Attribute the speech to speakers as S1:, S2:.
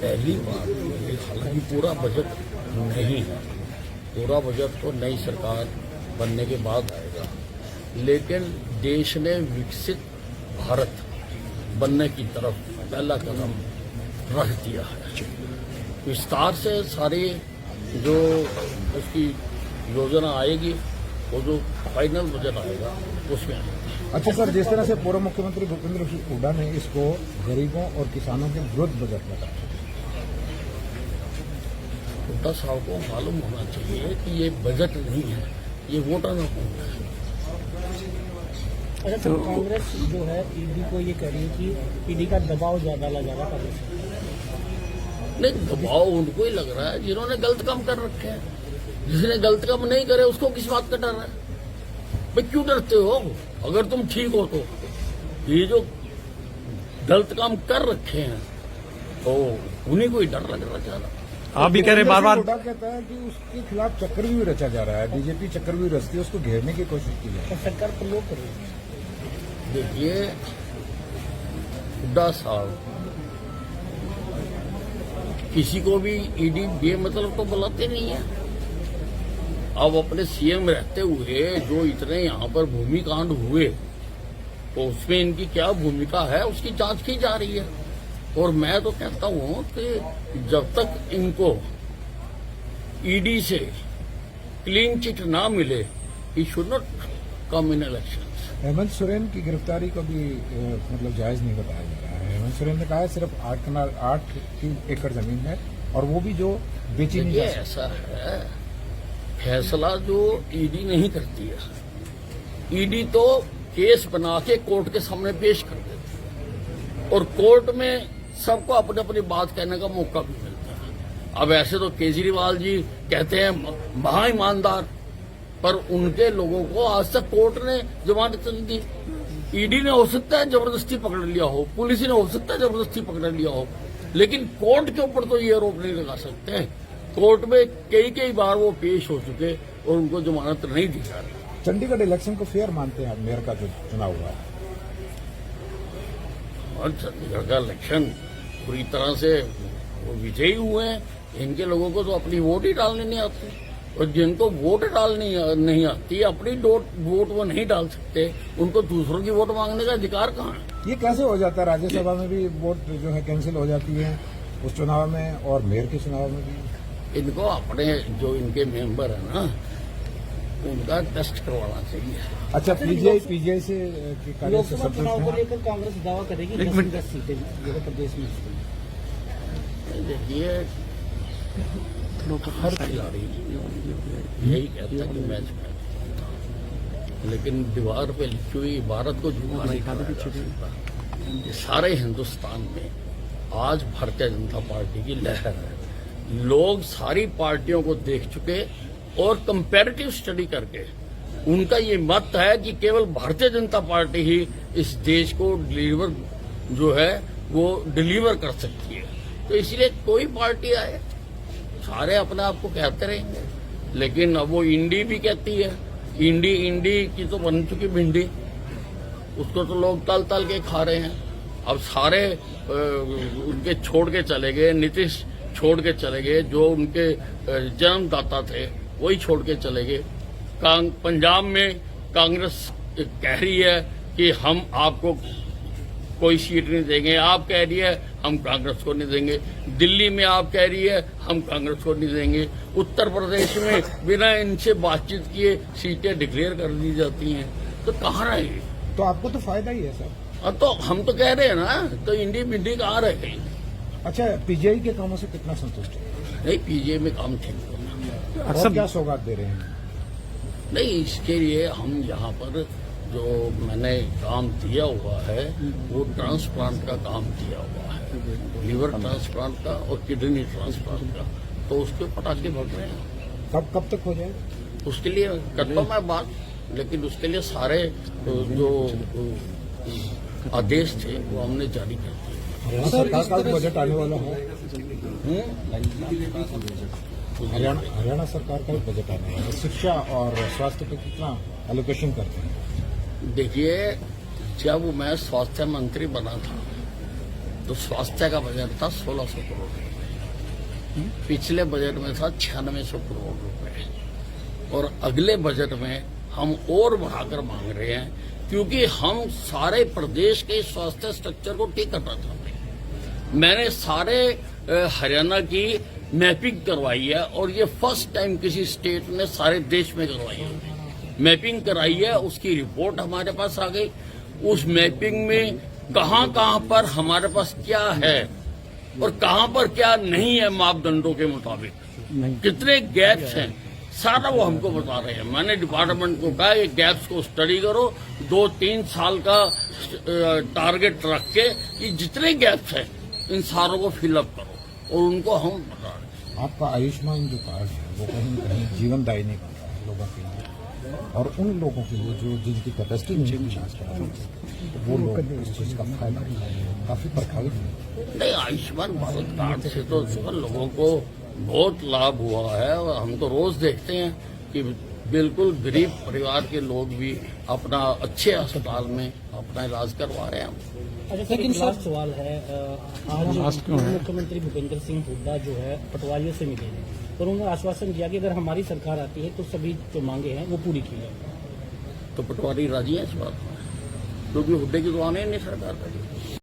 S1: पहली बात ये, हालांकि पूरा बजट नहीं है, पूरा बजट तो नई सरकार बनने के बाद आएगा, लेकिन देश ने विकसित भारत बनने की तरफ पहला कदम रख दिया है। विस्तार से सारी जो उसकी योजना आएगी, वो जो फाइनल बजट आएगा उसमें आएगा।
S2: अच्छा सर, जिस तरह से पूर्व मुख्यमंत्री भूपेंद्र सिंह हुड्डा ने इसको गरीबों और किसानों के विरुद्ध बजट बताया,
S1: हुड्डा साहब को मालूम होना चाहिए कि ये बजट नहीं है, ये वोटर अकाउंट है।
S3: अच्छा तो कांग्रेस जो है ईडी को ये कह रही है कि ईडी का दबाव ज्यादा लगा रहा है कांग्रेस।
S1: नहीं, दबाव उनको ही लग रहा है जिन्होंने गलत काम कर रखे हैं। जिसने गलत काम नहीं करे उसको किस बात का डर है? भाई क्यों डरते हो? अगर तुम ठीक हो तो ये जो गलत काम कर रखे हैं तो उन्हीं को ही डर लग रहा है।
S4: आप भी कह रहे बार बार।
S2: हुड्डा कहता है कि उसके खिलाफ चक्रव्यूह रचा जा रहा है, बीजेपी चक्रव्यूह रचती है, उसको घेरने की कोशिश की जाए।
S3: तो सरकार प्रयोग कर रही है।
S1: देखिए, हुड्डा साहब किसी को भी ईडी बेमतलब तो बुलाते नहीं है। अब अपने सीएम रहते हुए जो इतने यहाँ पर भूमिकांड हुए तो उसमें इनकी क्या भूमिका है उसकी जांच की जा रही है। और मैं तो कहता हूँ कि जब तक इनको ईडी से क्लीन चिट ना मिले, he should not come in election.
S2: Hemant Soren की गिरफ्तारी को भी मतलब जायज नहीं बताया जा रहा है। हेमंत सोरेन ने कहा है सिर्फ 8 एकड़ जमीन है और वो भी जो बेची नहीं जा सकती।
S1: ऐसा है, फैसला जो ईडी नहीं करती है, ईडी तो केस बना के कोर्ट के सामने पेश कर देती है और कोर्ट में सबको अपने अपनी बात कहने का मौका भी मिलता है। अब ऐसे तो केजरीवाल जी कहते हैं महा ईमानदार, पर उनके लोगों को आज तक कोर्ट ने जमानत नहीं दी। ईडी ने हो सकता है जबरदस्ती पकड़ लिया हो, पुलिस ने हो सकता है जबरदस्ती पकड़ लिया हो, लेकिन कोर्ट के ऊपर तो ये आरोप नहीं लगा सकते। कोर्ट में कई बार वो पेश हो चुके और उनको जमानत नहीं दी जा रही।
S2: चंडीगढ़ इलेक्शन को फेयर मानते हैं आप? मेयर का जो चुनाव हुआ है
S1: और चंडीगढ़ का इलेक्शन पूरी तरह से वो विजयी हुए हैं। इनके लोगों को तो अपनी वोट ही डालने नहीं आती, और जिनको वोट डालनी नहीं आती, अपनी वोट वो नहीं डाल सकते, उनको दूसरों की वोट मांगने का अधिकार कहाँ है?
S2: ये कैसे हो जाता है? राज्यसभा में भी वोट जो है कैंसिल हो जाती है उस चुनाव में, और मेयर के चुनाव में भी।
S1: इनको अपने जो इनके मेंबर है ना, उनका टेस्ट करवाना चाहिए।
S2: अच्छा, पीजीआई से
S3: लोकसभा चुनाव को लेकर कांग्रेस दावा करेगी 10 सीटें जो प्रदेश में।
S1: देखिए, हर खिलाड़ी यही कहता है कि मैच में, लेकिन दीवार पे लिखी हुई इबारत को झूठा नहीं कहा जा सकता। सारे हिंदुस्तान में आज भारतीय जनता पार्टी की लहर है। लोग सारी पार्टियों को देख चुके और कंपैरेटिव स्टडी करके उनका ये मत है कि केवल भारतीय जनता पार्टी ही इस देश को डिलीवर कर सकती है। तो इसलिए कोई पार्टी आए, सारे अपने आप को कहते रहेंगे, लेकिन अब वो इंडी भी कहती है। इंडी की तो बन चुकी भिंडी, उसको तो लोग तल के खा रहे हैं। अब सारे उनके छोड़ के चले गए, नीतीश छोड़ के चले गए, जो उनके जन्मदाता थे वही छोड़ के चले गए। पंजाब में कांग्रेस कह रही है कि हम आपको कोई सीट नहीं देंगे, आप कह रही है हम कांग्रेस को नहीं देंगे। दिल्ली में आप कह रही है हम कांग्रेस को नहीं देंगे। उत्तर प्रदेश में बिना इनसे बातचीत किए सीटें डिक्लेयर कर दी जाती हैं। तो कहाँ रहे?
S2: तो आपको तो फायदा ही है सर।
S1: तो हम तो कह रहे हैं ना, तो इंडी भिंडी कहाँ रह गई?
S2: अच्छा, पीजीआई के कामों से कितना संतुष्ट है?
S1: नहीं, पीजीआई में काम ठीक होना।
S2: और क्या सौगात दे रहे हैं?
S1: नहीं, इसके लिए हम यहाँ पर जो मैंने काम दिया हुआ है वो ट्रांसप्लांट का काम दिया हुआ है, लीवर ट्रांसप्लांट का और किडनी ट्रांसप्लांट का। तो उसके पटाखे भग रहे हैं।
S2: कब तक हो जाएगा?
S1: उसके लिए करता हूँ मैं बात, लेकिन उसके लिए सारे जो आदेश थे वो हमने जारी कर दिए।
S2: सरकार का बजट आने वाला है। हरियाणा सरकार का बजट आने वाला है। शिक्षा और स्वास्थ्य पे कितना एलोकेशन करते हैं?
S1: देखिए, जब मैं स्वास्थ्य मंत्री बना था तो स्वास्थ्य का बजट था 1600 करोड़ रुपए, पिछले बजट में था 9600 करोड़ रुपए, और अगले बजट में हम और बढ़ाकर मांग रहे हैं, क्योंकि हम सारे प्रदेश के स्वास्थ्य स्ट्रक्चर को ठीक करना चाहते हैं। मैंने सारे हरियाणा की मैपिंग करवाई है, और ये फर्स्ट टाइम किसी स्टेट ने सारे देश में करवाई है। मैपिंग कराई है, उसकी रिपोर्ट हमारे पास आ गई। उस मैपिंग में कहां कहां पर हमारे पास क्या है और कहां पर क्या नहीं है मापदंडों के मुताबिक, कितने गैप्स हैं, सारा वो हमको बता रहे हैं। मैंने डिपार्टमेंट को कहा कि गैप्स को स्टडी करो, 2-3 साल का टारगेट रख के कि जितने गैप्स हैं इन सारों को फिलअप करो, और उनको हम बता रहे हैं।
S2: आपका आयुष्मान जो कार्ड है वो कहीं न कहीं जीवनदायी नहीं बन रहा है लोगों के लिए, और उन लोगों के लिए जो जिनकी कैपेसिटी नहीं है, वो लोग इस चीज का फायदा काफी प्रभावित हैं।
S1: नहीं, आयुष्मान भारत कार्ड से तो लोगों को बहुत लाभ हुआ है, और हम तो रोज देखते हैं कि बिल्कुल गरीब परिवार के लोग भी अपना अच्छे अस्पताल में अपना इलाज करवा रहे हैं।
S3: अच्छा, लेकिन लास्ट सवाल है, आज मुख्यमंत्री भूपेंद्र सिंह हुड्डा जो है पटवारियों से मिले हैं, और उन्होंने आश्वासन दिया कि अगर हमारी सरकार आती है तो सभी जो मांगे हैं वो पूरी की जाएगी।
S1: तो पटवारी राजी है इस बात में, क्योंकि हुड्डे की तो आने ही नहीं सरकार करी।